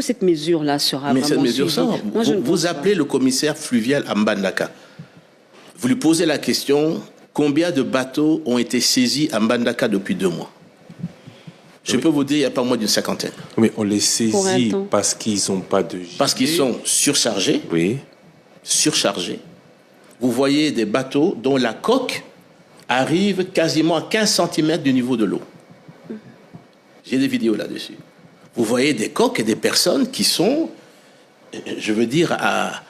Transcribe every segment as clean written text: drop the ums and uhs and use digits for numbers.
que cette mesure-là sera Mais vraiment cette mesure suivie? sort. Moi, je ne Vous pense pas. appelez le commissaire fluvial à Mbandaka. Vous lui posez la question, combien de bateaux ont été saisis à Mbandaka depuis 2 mois? Je peux vous dire, il n'y a pas moins d'une 50aine. Mais on les Pour un saisit temps. parce qu'ils n'ont pas de gilet. Parce qu'ils sont surchargés. Oui. Surchargés. Vous voyez des bateaux dont la coque arrive quasiment à 15 cm du niveau de l'eau. J'ai des vidéos là-dessus. Vous voyez des coques et des personnes qui sont, je veux dire, à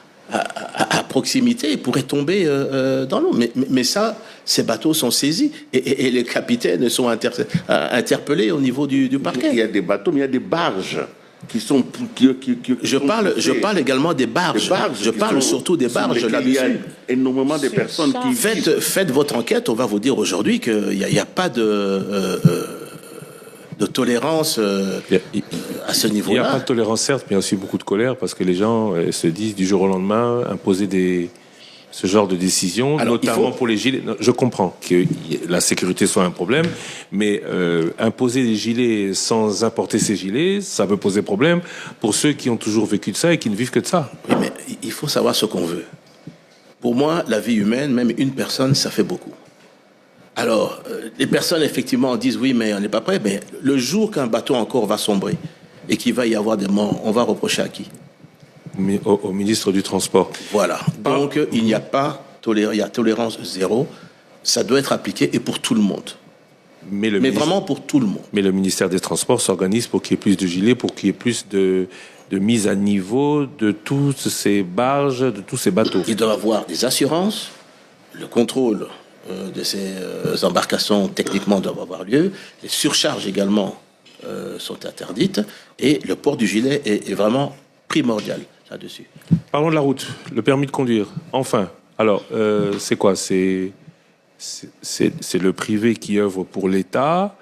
proximité et pourraient tomber dans l'eau. Mais ça, ces bateaux sont saisis et les capitaines sont interpellés au niveau du parquet. Il y a des bateaux, mais il y a des barges qui sont... Je parle également des barges. Je parle surtout des barges là-dessus. Il y a énormément de personnes qui... Faites votre enquête, on va vous dire aujourd'hui qu'il n'y a pas de tolérance à ce Il n'y a niveau-là. pas de tolérance, certes, mais il y a aussi beaucoup de colère parce que les gens se disent du jour au lendemain imposer ce genre de décision, Alors, notamment pour les gilets. Non, je comprends que la sécurité soit un problème, mais imposer des gilets sans importer ces gilets, ça peut poser problème pour ceux qui ont toujours vécu de ça et qui ne vivent que de ça. Oui, mais il faut savoir ce qu'on veut. Pour moi, la vie humaine, même une personne, ça fait beaucoup. Alors, les personnes, effectivement, disent oui, mais on n'est pas prêt. Mais le jour qu'un bateau encore va sombrer et qu'il va y avoir des morts, on va reprocher à qui? Mais au ministre du Transport. Voilà. Donc, il n'y a pas il y a tolérance zéro. Ça doit être appliqué et pour tout le monde. Mais vraiment pour tout le monde. Mais le ministère des Transports s'organise pour qu'il y ait plus de gilets, pour qu'il y ait plus de mise à niveau de toutes ces barges, de tous ces bateaux. Ils doivent avoir des assurances, le contrôle de ces embarcations techniquement doivent avoir lieu, les surcharges également sont interdites et le port du gilet est vraiment primordial là-dessus. Parlons de la route, le permis de conduire. Enfin, alors, c'est quoi? C'est le privé qui œuvre pour l'État,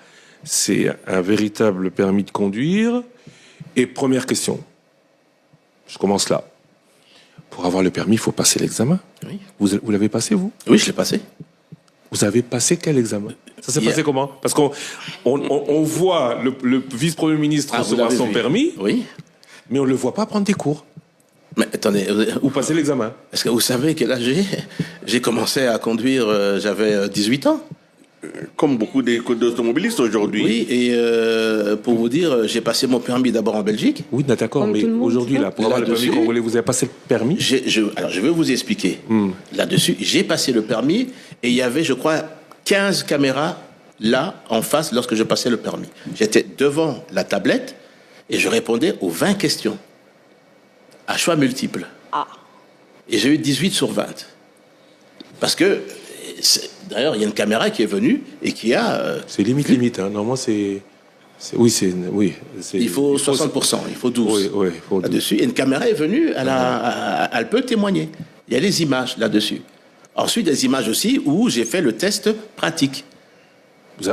c'est un véritable permis de conduire. Et première question, je commence là. Pour avoir le permis, il faut passer l'examen. Oui. Vous l'avez passé, vous? Oui, je l'ai passé. Vous avez passé quel examen? Ça s'est passé comment? Parce qu'on voit le vice-premier ministre recevoir son permis, oui, mais on ne le voit pas prendre des cours. Mais attendez, Ou passer l'examen. est-ce que vous savez quel âge j'ai commencé à conduire, j'avais 18 ans. Comme beaucoup d'automobilistes aujourd'hui. Oui, et pour vous dire, j'ai passé mon permis d'abord en Belgique. Oui, d'accord, Comme mais tout le monde, aujourd'hui, tu là, pour avoir le permis Là-dessus, congolais, vous avez passé le permis? Alors, je vais vous expliquer. Là-dessus, j'ai passé le permis et il y avait, je crois, 15 caméras là, en face, lorsque je passais le permis. J'étais devant la tablette et je répondais aux 20 questions à choix multiples. Ah. Et j'ai eu 18 sur 20. Parce que, d'ailleurs, il y a une caméra qui est venue et qui a... C'est limite, hein. Normalement, c'est... Oui. il faut 60%, il faut 12. Oui, il faut 12. Là-dessus. Et une caméra est venue, elle peut témoigner. Il y a les images là-dessus. Ensuite, des images aussi où j'ai fait le test pratique.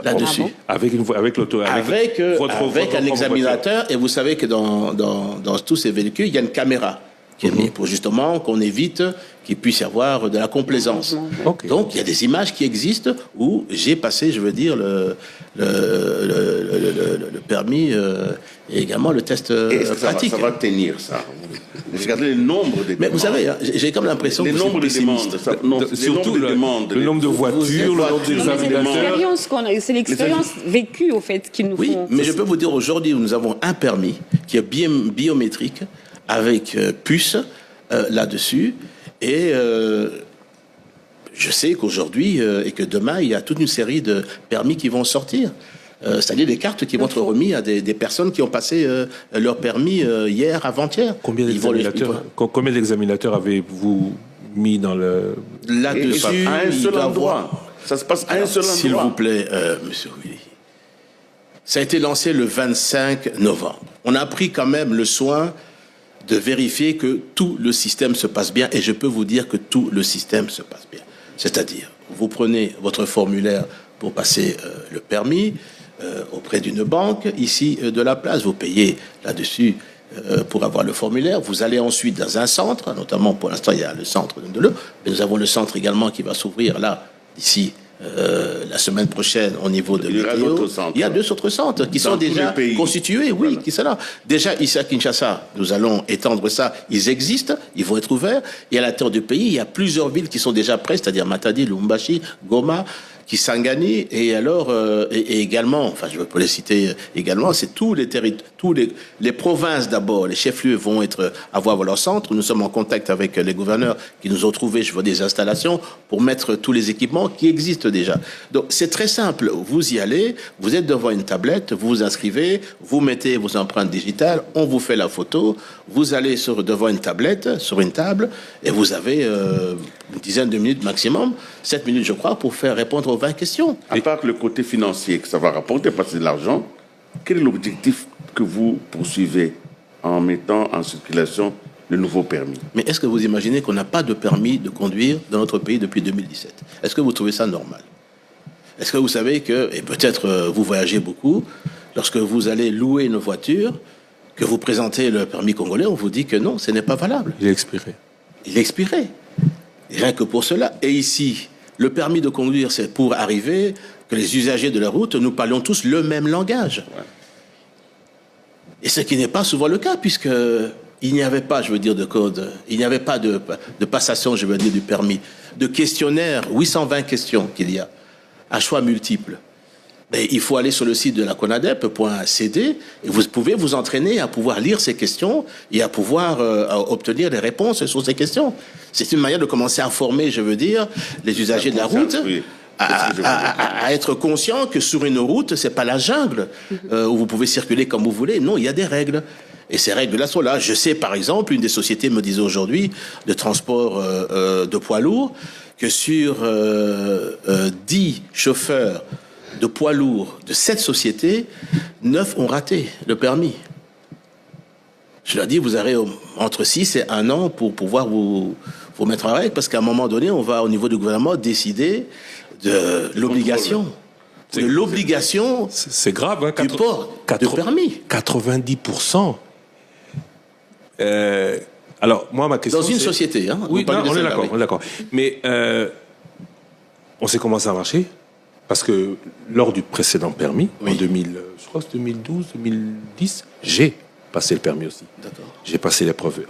Là-dessus. Avec l'auto. Avec un examinateur. Et vous savez que dans tous ces véhicules, il y a une caméra qui est mise pour justement qu'on évite qu'il puisse y avoir de la complaisance. Okay. Donc, il y a des images qui existent où j'ai passé, je veux dire, le permis et également le test pratique. Ça va tenir, ça. Regardez le nombre de demandes. Mais vous savez, j'ai comme l'impression que nombre de demandes. Surtout le nombre de voitures, le nombre d'examinateurs. C'est l'expérience vécue, au fait, qui nous Oui, font... mais je peux vous dire, aujourd'hui, nous avons un permis qui est biométrique, avec puce là-dessus. Et je sais qu'aujourd'hui et que demain, il y a toute une série de permis qui vont sortir. C'est-à-dire des cartes qui vont être remises à des personnes qui ont passé leur permis hier, avant-hier. Combien d'examinateurs avez-vous mis dans le... Là-dessus, à un seul endroit. Ça se passe à un seul endroit. S'il vous plaît, monsieur Willy. Ça a été lancé le 25 novembre. On a pris quand même le soin de vérifier que tout le système se passe bien. Et je peux vous dire que tout le système se passe bien. C'est-à-dire, vous prenez votre formulaire pour passer le permis auprès d'une banque, ici de la place. Vous payez là-dessus pour avoir le formulaire. Vous allez ensuite dans un centre, notamment pour l'instant, il y a le centre de l'eau. Mais nous avons le centre également qui va s'ouvrir là, d'ici la semaine prochaine au niveau de Il y aura l'ITO. d'autres centres. Il y a 2 autres centres qui Dans sont tous déjà les pays. constitués, oui, Voilà. qui sont là. Déjà, ici à Kinshasa, nous allons étendre ça. Ils existent, ils vont être ouverts. Et à l'intérieur du pays, il y a plusieurs villes qui sont déjà prêtes, c'est-à-dire Matadi, Lubumbashi, Goma, Kisangani, et alors, et également, enfin, je peux les citer également, c'est tous les territoires, les provinces d'abord, les chefs-lieux vont avoir leur centre. Nous sommes en contact avec les gouverneurs qui nous ont trouvé, je vois, des installations pour mettre tous les équipements qui existent déjà. Donc, c'est très simple. Vous y allez, vous êtes devant une tablette, vous vous inscrivez, vous mettez vos empreintes digitales, on vous fait la photo, vous allez devant une tablette, sur une table, et vous avez une dizaine de minutes maximum, 7 minutes, je crois, pour faire répondre aux 20 questions. À part le côté financier que ça va rapporter, parce que c'est de l'argent, quel est l'objectif que vous poursuivez en mettant en circulation le nouveau permis? Mais est-ce que vous imaginez qu'on n'a pas de permis de conduire dans notre pays depuis 2017? Est-ce que vous trouvez ça normal? Est-ce que vous savez que, et peut-être vous voyagez beaucoup, lorsque vous allez louer une voiture, que vous présentez le permis congolais, on vous dit que non, ce n'est pas valable. Il est expiré. Il est expiré. Et rien que pour cela. Et ici, le permis de conduire, c'est pour arriver que les usagers de la route, nous parlions tous le même langage. Ouais. Et ce qui n'est pas souvent le cas, puisque il n'y avait pas, je veux dire, de code, il n'y avait pas de passation, je veux dire, du permis, de questionnaire, 820 questions qu'il y a, à choix multiples. Mais il faut aller sur le site de la CONADEP.cd et vous pouvez vous entraîner à pouvoir lire ces questions et à pouvoir obtenir des réponses sur ces questions. C'est une manière de commencer à former, je veux dire, les usagers de la route. Oui. À être conscient que sur une route, c'est pas la jungle où vous pouvez circuler comme vous voulez. Non, il y a des règles. Et ces règles-là sont là. Je sais, par exemple, une des sociétés me disait aujourd'hui de transport de poids lourds que sur 10 chauffeurs de poids lourds de cette société, 9 ont raté le permis. Je leur dis, vous avez entre 6 et 1 an pour pouvoir vous mettre en règle, parce qu'à un moment donné, on va, au niveau du gouvernement, décider de l'obligation. De l'obligation C'est grave, hein, du port de permis. 90%. Alors, moi, ma question. Dans une c'est- société, hein. Oui, Vous parlez non, de on est celle-là, d'accord, oui. on est d'accord. Mais on sait comment ça a marché. Parce que lors du précédent permis, Oui. en 2000, je crois que c'est 2012, 2010, j'ai passé le permis aussi. D'accord. J'ai passé l'épreuve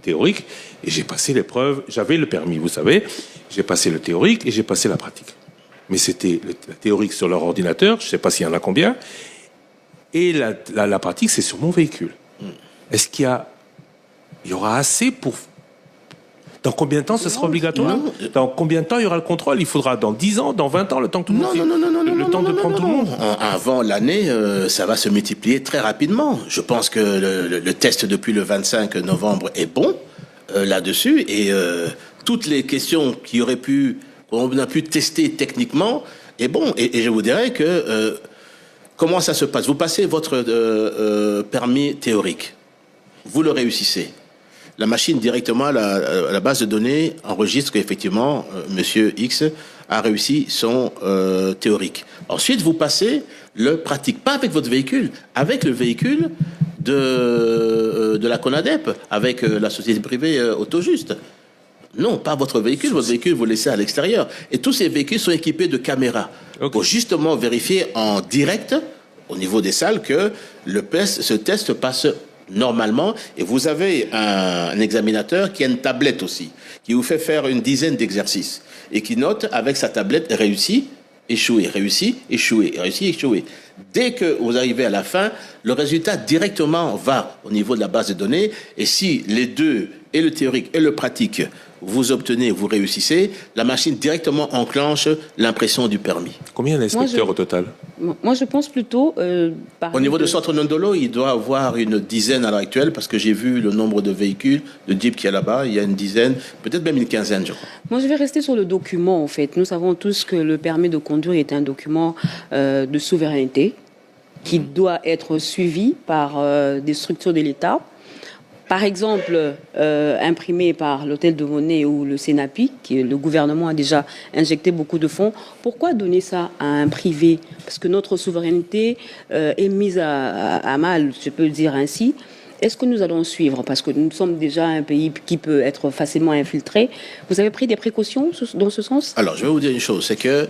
théorique et j'ai passé l'épreuve. J'avais le permis, vous savez. J'ai passé le théorique et j'ai passé la pratique. Mais c'était la théorique sur leur ordinateur, je ne sais pas s'il y en a combien. Et la pratique, c'est sur mon véhicule. Est-ce qu'il y aura assez pour... Dans combien de temps ce sera obligatoire? non. Dans combien de temps il y aura le contrôle? Il faudra dans 10 ans, dans 20 ans, le temps que tout le monde... Le temps de prendre tout le monde. Avant l'année, ça va se multiplier très rapidement. Je pense que le test depuis le 25 novembre est bon là-dessus. Et toutes les questions qu'on a pu tester techniquement est bon. Et je vous dirais que... comment ça se passe? Vous passez votre permis théorique. Vous le réussissez. La machine directement à la base de données enregistre qu'effectivement, Monsieur X a réussi son théorique. Ensuite, vous passez le pratique, pas avec votre véhicule, avec le véhicule de la CONADEP, avec la société privée Autojuste. Non, pas votre véhicule. Votre véhicule, vous le laissez à l'extérieur. Et tous ces véhicules sont équipés de caméras pour justement vérifier en direct, au niveau des salles, que ce test passe normalement. Et vous avez un examinateur qui a une tablette aussi, qui vous fait faire une dizaine d'exercices et qui note avec sa tablette réussi, échoué, réussi, échoué, réussi, échoué. Dès que vous arrivez à la fin, le résultat directement va au niveau de la base de données. Et si les deux, et le théorique et le pratique, vous obtenez, vous réussissez, la machine directement enclenche l'impression du permis. Combien d'inspecteurs Moi, au total? Moi, je pense plutôt... Au niveau de Centre Nondolo, il doit avoir une dizaine à l'heure actuelle, parce que j'ai vu le nombre de véhicules, de Jeep qu'il y a là-bas, il y a une dizaine, peut-être même une quinzaine, je crois. Moi, je vais rester sur le document, en fait. Nous savons tous que le permis de conduire est un document de souveraineté qui doit être suivi par des structures de l'État. Par exemple, imprimé par l'Hôtel de Monnaie ou le Sénapi, qui le gouvernement a déjà injecté beaucoup de fonds. Pourquoi donner ça à un privé? Parce que notre souveraineté est mise à mal, je peux le dire ainsi. Est-ce que nous allons suivre? Parce que nous sommes déjà un pays qui peut être facilement infiltré. Vous avez pris des précautions dans ce sens? Alors, je vais vous dire une chose, c'est que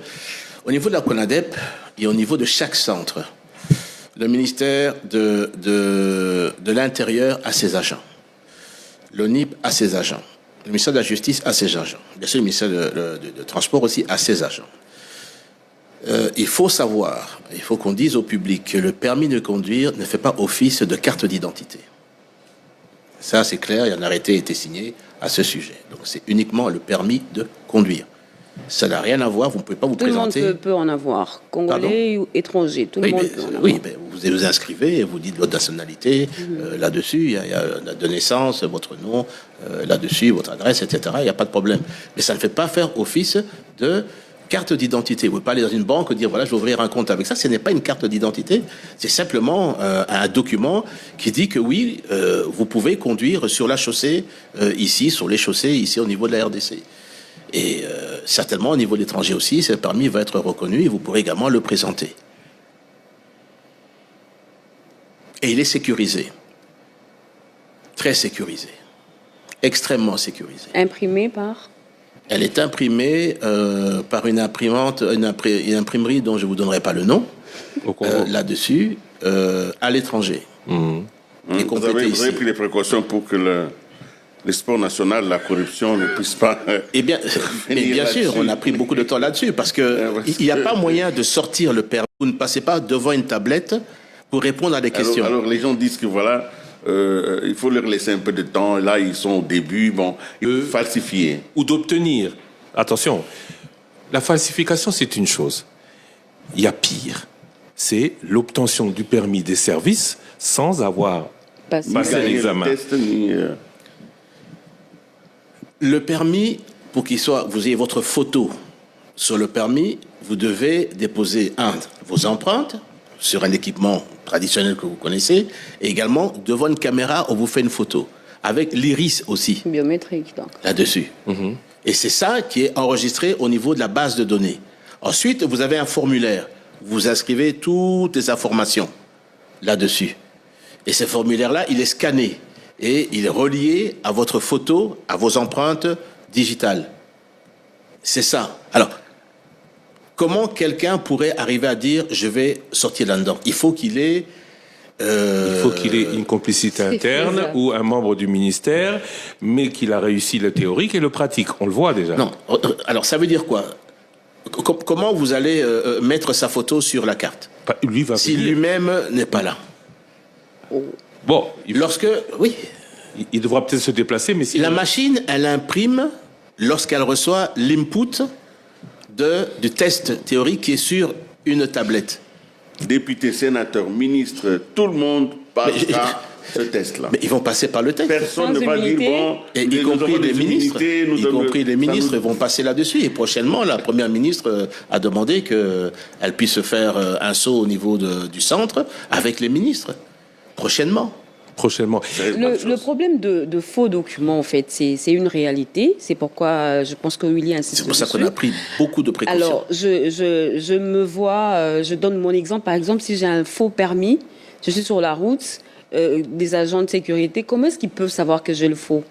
au niveau de la CONADEP et au niveau de chaque centre, le ministère de l'Intérieur a ses agents. L'ONIP a ses agents. Le ministère de la Justice a ses agents. Bien sûr, le ministère de Transport aussi a ses agents. Il faut savoir, il faut qu'on dise au public que le permis de conduire ne fait pas office de carte d'identité. Ça, c'est clair, il y a un arrêté a été signé à ce sujet. Donc, c'est uniquement le permis de conduire. Ça n'a rien à voir, vous ne pouvez pas vous présenter... Tout le monde peut en avoir, congolais ou étranger, tout le monde peut en avoir. Oui, vous vous inscrivez et vous dites votre nationalité, là-dessus, il y a la date de naissance, votre nom, là-dessus, votre adresse, etc. Il n'y a pas de problème. Mais ça ne fait pas faire office de carte d'identité. Vous ne pouvez pas aller dans une banque et dire, voilà, je vais ouvrir un compte avec ça. Ce n'est pas une carte d'identité, c'est simplement un document qui dit que oui, vous pouvez conduire sur la chaussée, ici, sur les chaussées, ici, au niveau de la RDC. Et certainement, au niveau de l'étranger aussi, ce permis va être reconnu et vous pourrez également le présenter. Et il est sécurisé. Très sécurisé. Extrêmement sécurisé. Imprimé par? Elle est imprimée par une imprimante, une imprimerie dont je ne vous donnerai pas le nom, là-dessus, à l'étranger. Et vous avez pris les précautions pour que le sport national, la corruption ne puisse pas... Eh bien, mais bien sûr, on a pris beaucoup de temps là-dessus, parce qu'il n'y a pas moyen de sortir le permis. Vous ne passez pas devant une tablette pour répondre à des questions. Alors les gens disent que voilà... il faut leur laisser un peu de temps. Là, ils sont au début, bon, falsifier. Ou d'obtenir. Attention, la falsification, c'est une chose. Il y a pire. C'est l'obtention du permis des services sans avoir passé l'examen. Le permis, pour qu'il soit, vous ayez votre photo sur le permis, vous devez déposer vos empreintes sur un équipement traditionnel que vous connaissez, et également devant une caméra, on vous fait une photo, avec l'iris aussi. Biométrique, donc. Là-dessus. Et c'est ça qui est enregistré au niveau de la base de données. Ensuite, vous avez un formulaire. Vous inscrivez toutes les informations là-dessus. Et ce formulaire-là, il est scanné. Et il est relié à votre photo, à vos empreintes digitales. C'est ça. Alors, comment quelqu'un pourrait arriver à dire je vais sortir là-dedans? Il faut qu'il ait... Il faut qu'il ait une complicité interne ou un membre du ministère, mais qu'il a réussi le théorique et le pratique. On le voit déjà. Non. Alors, ça veut dire quoi? Comment vous allez mettre sa photo sur la carte? Lui va si lui-même n'est pas là. Bon, oui. Il devra peut-être se déplacer, mais si... La machine, elle imprime lorsqu'elle reçoit l'input du test théorique qui est sur une tablette. Députés, sénateurs, ministres, tout le monde passe par ce test-là. Mais ils vont passer par le test. Personne ne va dire, bon... Et y compris les ministres vont passer là-dessus. Et prochainement, la première ministre a demandé qu'elle puisse faire un saut au niveau du centre avec les ministres. Prochainement. Le problème de faux documents, en fait, c'est une réalité. C'est pourquoi je pense que Willy insiste. C'est pour ça qu'on a pris beaucoup de précautions. Alors, je me vois, je donne mon exemple. Par exemple, si j'ai un faux permis, je suis sur la route, des agents de sécurité, comment est-ce qu'ils peuvent savoir que j'ai le faux?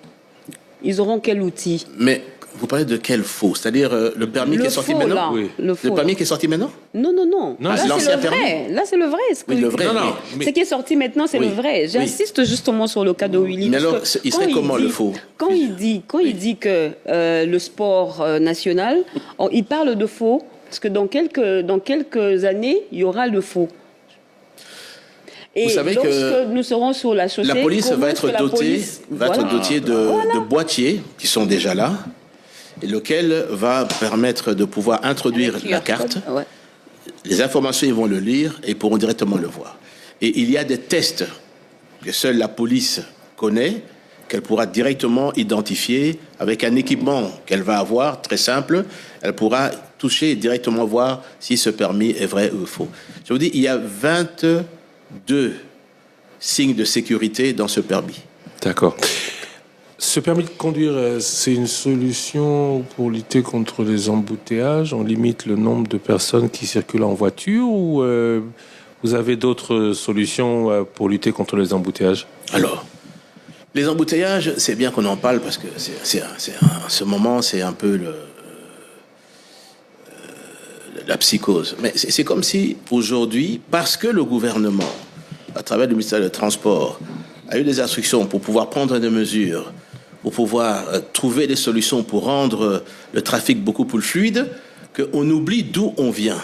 Ils auront quel outil? Mais vous parlez de quel faux? C'est-à-dire le permis qui est sorti maintenant? Oui. Le permis qui est sorti maintenant? Non. Là, c'est le vrai. Là, c'est le vrai. Le vrai. Ce qui est sorti maintenant, c'est le vrai. J'insiste justement sur le cas de Willy. Mais alors, il serait comment le faux? Quand il dit que le sport national, il parle de faux, parce que dans quelques années, il y aura le faux. Et vous savez lorsque nous serons sur la chaussée, la police va être dotée de boîtiers qui sont déjà là, et lequel va permettre de pouvoir introduire la carte. Ouais. Les informations, ils vont le lire et pourront directement le voir. Et il y a des tests que seule la police connaît, qu'elle pourra directement identifier avec un équipement qu'elle va avoir, très simple. Elle pourra toucher et directement voir si ce permis est vrai ou faux. Je vous dis, il y a 22 signes de sécurité dans ce permis. D'accord. Ce permis de conduire, c'est une solution pour lutter contre les embouteillages? On limite le nombre de personnes qui circulent en voiture ou vous avez d'autres solutions pour lutter contre les embouteillages? Alors, Les embouteillages, c'est bien qu'on en parle parce que ce moment, c'est un peu la psychose. Mais c'est comme si aujourd'hui, parce que le gouvernement, à travers le ministère des Transports, a eu des instructions pour pouvoir prendre des mesures, pour pouvoir trouver des solutions pour rendre le trafic beaucoup plus fluide, qu'on oublie d'où on vient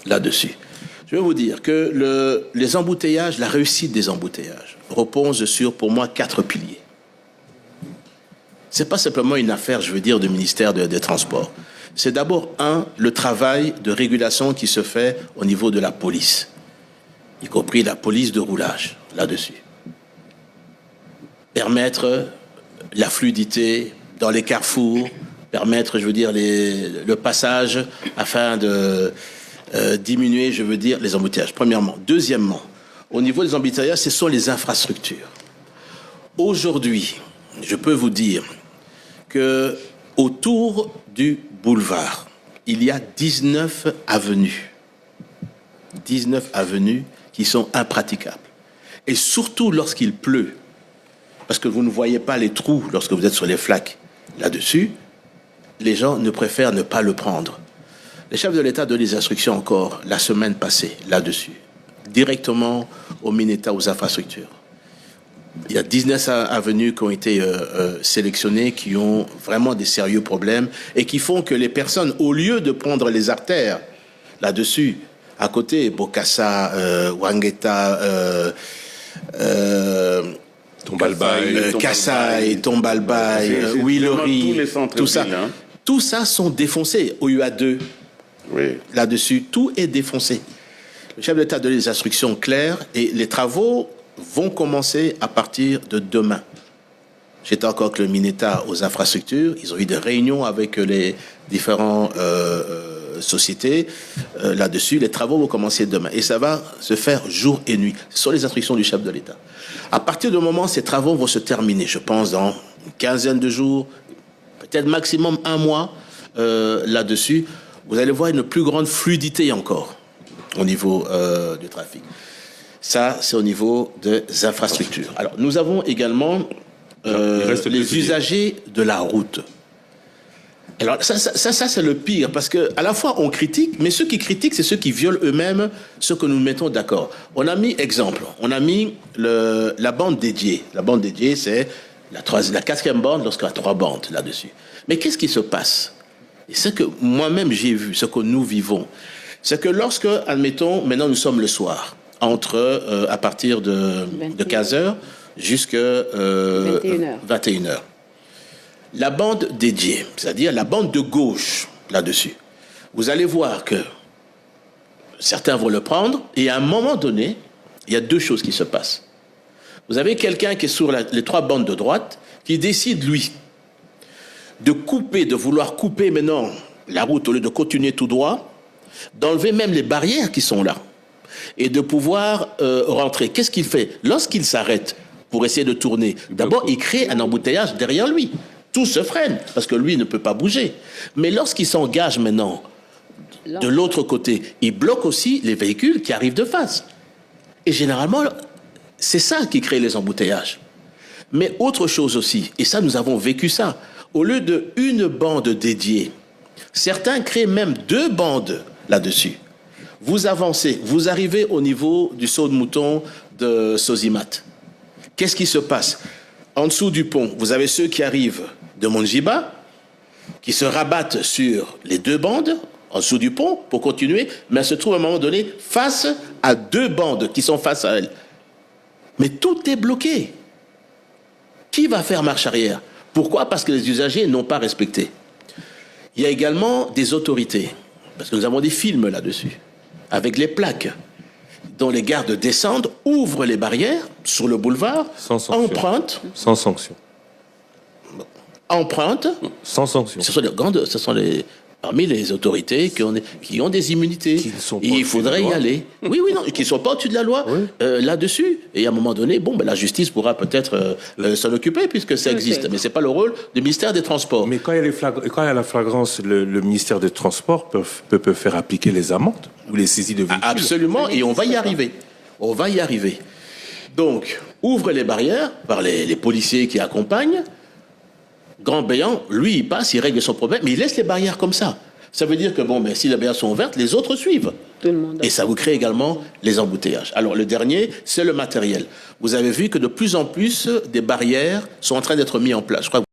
là-dessus. Je vais vous dire que les embouteillages, la réussite des embouteillages repose sur, pour moi, 4 piliers. C'est pas simplement une affaire, je veux dire, du ministère des Transports. C'est d'abord, le travail de régulation qui se fait au niveau de la police, y compris la police de roulage, là-dessus. Permettre la fluidité dans les carrefours, permettre, je veux dire, le passage afin de diminuer, je veux dire, les embouteillages, premièrement. Deuxièmement, au niveau des embouteillages, ce sont les infrastructures. Aujourd'hui, je peux vous dire que autour du boulevard, il y a 19 avenues. 19 avenues qui sont impraticables. Et surtout lorsqu'il pleut, parce que vous ne voyez pas les trous lorsque vous êtes sur les flaques là-dessus, les gens ne préfèrent ne pas le prendre. Les chefs de l'État donnent des instructions encore la semaine passée là-dessus, directement au Minéta, aux infrastructures. Il y a 19 avenues qui ont été sélectionnées, qui ont vraiment des sérieux problèmes et qui font que les personnes, au lieu de prendre les artères là-dessus, à côté, Bokassa, Ouangeta, Tombalbaye, Kassaye, Tombalbaye, Huilori, tout ça. Hein. Tout ça sont défoncés au UA2. Oui. Là-dessus, tout est défoncé. Le chef d'État donne des instructions claires et les travaux vont commencer à partir de demain. J'étais encore avec le Minéta aux infrastructures. Ils ont eu des réunions avec les différentes sociétés là-dessus. Les travaux vont commencer demain. Et ça va se faire jour et nuit. Ce sont les instructions du chef de l'État. À partir du moment où ces travaux vont se terminer, je pense dans une quinzaine de jours, peut-être maximum 1 mois là-dessus, vous allez voir une plus grande fluidité encore au niveau du trafic. Ça, c'est au niveau des infrastructures. Alors, nous avons également les usagers de la route. Alors, ça c'est le pire, parce que à la fois, on critique, mais ceux qui critiquent, c'est ceux qui violent eux-mêmes ce que nous mettons d'accord. On a mis, exemple, on a mis la bande dédiée. La bande dédiée, c'est la 4e bande lorsqu'il y a 3 bandes là-dessus. Mais qu'est-ce qui se passe? Et ce que moi-même j'ai vu, ce que nous vivons, c'est que lorsque, admettons, maintenant nous sommes le soir, à partir de 15h jusqu'à 21h. La bande dédiée, c'est-à-dire la bande de gauche, là-dessus, vous allez voir que certains vont le prendre, et à un moment donné, il y a 2 choses qui se passent. Vous avez quelqu'un qui est sur les 3 bandes de droite, qui décide, lui, de vouloir couper maintenant la route au lieu de continuer tout droit, d'enlever même les barrières qui sont là, et de pouvoir rentrer. Qu'est-ce qu'il fait? Lorsqu'il s'arrête pour essayer de tourner, d'abord, il crée un embouteillage derrière lui. Tout se freine, parce que lui ne peut pas bouger. Mais lorsqu'il s'engage maintenant de l'autre côté, il bloque aussi les véhicules qui arrivent de face. Et généralement, c'est ça qui crée les embouteillages. Mais autre chose aussi, et ça, nous avons vécu ça, au lieu d'une bande dédiée, certains créent même 2 bandes là-dessus. Vous avancez, vous arrivez au niveau du saut de mouton de Sosimat. Qu'est-ce qui se passe? En dessous du pont, vous avez ceux qui arrivent de Monjiba, qui se rabattent sur les 2 bandes, en dessous du pont, pour continuer, mais elles se trouvent à un moment donné face à 2 bandes qui sont face à elles. Mais tout est bloqué. Qui va faire marche arrière? Pourquoi? Parce que les usagers n'ont pas respecté. Il y a également des autorités, parce que nous avons des films là-dessus, avec les plaques, dont les gardes descendent, ouvrent les barrières sur le boulevard, empruntent. Sans sanction. Empruntent. Sans sanction. Ce sont parmi les autorités qui ont des immunités. Il faudrait y aller. Oui, non, qui ne sont pas au-dessus de la loi là-dessus. Et à un moment donné, la justice pourra peut-être s'en occuper puisque ça existe. Mais ce n'est pas le rôle du ministère des Transports. Mais quand il y a la flagrance, le ministère des Transports peut faire appliquer les amendes ou les saisies de véhicules. Absolument, et on va y arriver. Donc, ouvre les barrières par les policiers qui accompagnent. Grand Béant, lui, il passe, il règle son problème, mais il laisse les barrières comme ça. Ça veut dire que, bon, si les barrières sont ouvertes, les autres suivent. Tout le monde. Et ça vous crée également les embouteillages. Alors, le dernier, c'est le matériel. Vous avez vu que de plus en plus, des barrières sont en train d'être mises en place. Je crois que